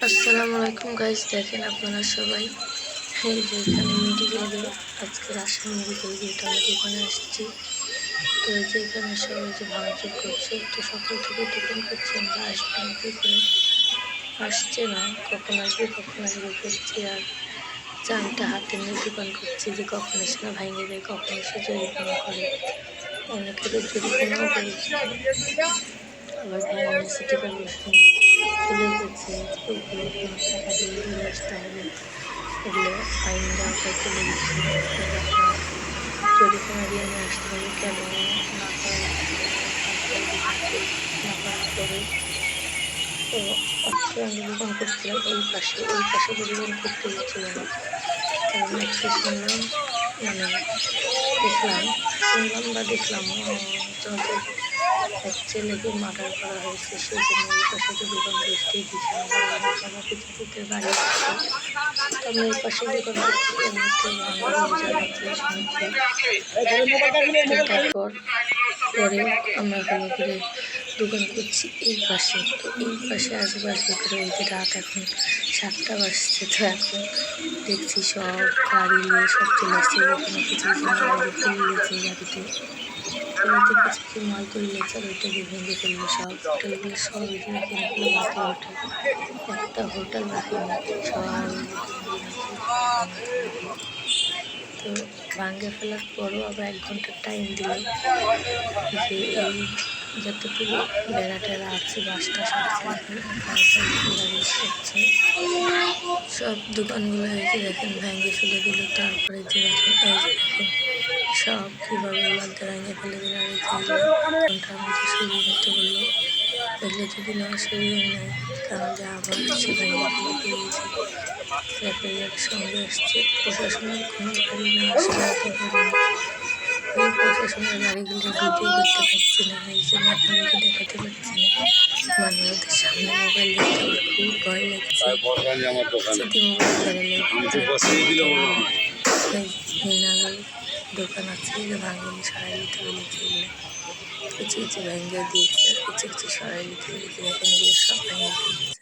আসসালামু আলাইকুম গাইস, দেখেন আপনারা সবাই এই যে এখানে মেডিকেল গেট, আজকে রাজশাহী মেডিকেল গেট আমি দোকানে আসছি। তো এই যে এখানে সবাই যে ভাঙচুর করছে, তো সকাল থেকে দোকান করছেন যে আসবেন কি করে, আসছে না, কখন আসবে করছি। আর চাবিটা হাতে নিয়ে দোকান করছি যে কখন এসে না ভাঙে দেয়, কখন এসে জরিমানা করে। অনেকে তো জরিমানাও করেছে, আবার ভ্যান সিটি কর্পোরেশন চলে গেছে ওগুলো টাকা দিয়ে ঘুরে আসতে হবে, ওগুলো ফাইন আওতায় চলে গেছে। আপনার জরিমানা দিয়ে নিয়ে আসতে হবে, কেন না করার না করার পরে। তো আজকে আমি দোকান করছিলাম ওই পাশে দোকান করতে হচ্ছিল না, কারণ আজকে শুনলাম দেখলাম তাদের এক ছেলেকে মার্ডার করা হয়েছে, সেই জন্য ওই পাশে তো দোকান বসতেই দিচ্ছে না। আমার পিছনে বাড়ি আসছে, তো আমি ওই পাশে দোকান করছি, এমনিতে ভাঙার অভিযান হচ্ছে শুনেছি। তারপর পরে আমরা হলো করে দোকান করছি এই পাশে। তো এই পাশে আশেপাশে করে ওই যে রাত এখন 7টা বাজছে, তো এখন দেখছি সব গাড়ি নিয়ে সব চলে আসছে। এখানে কিছু গাড়ি তুলেছে, গাড়িতে গাড়িতে কিছু মাল তুলেছে, আর ওইটাকে ভেঙে ফেললো। সব হোটেলগুলো সব এখানে ভাতে হোটেল, একটা হোটেল রাখেনি, সব তো ভাঙে ফেলার পরও আবার 1 ঘন্টা টাইম দিল যে এই যতটুকু বেড়া টেরা আছে বাসটা করছে। সব দোকানগুলো হয়েছে দেখেন ভেঙে ফেলে দিল। তারপরে যে দেখেন এই যে দেখেন সব কীভাবে ওলাতে ভেঙে ফেলে দিল। আর এই ঘন্টার মধ্যে সরিয়ে নিতে বললো, এগুলো যদি না সরিয়ে নেয় তাহলে আবার সে ভেঙে ফেলে দিয়েছে। রেফারিয়ার সঙ্গে আসছে, প্রশাসনের কোনো গাড়ি না আসলে ওই প্রশাসনের গাড়িগুলো ভিডিও করতে পারছি না, এই জন্য আপনাদেরকে দেখাতে পারছি না। মানে ওদের সামনে মোবাইল দেখতে আমার খুব ভয় লাগছে, যদি মোবাইল ধরে দোকান আছে যে ভাঙিনি সরাই নিতে বলেছে, কিছু কিছু ভেঙে দিয়েছে আর কিছু কিছু সরাই নিতে বলেছে। দেখেন এগুলো সব ভেঙে দিয়েছে।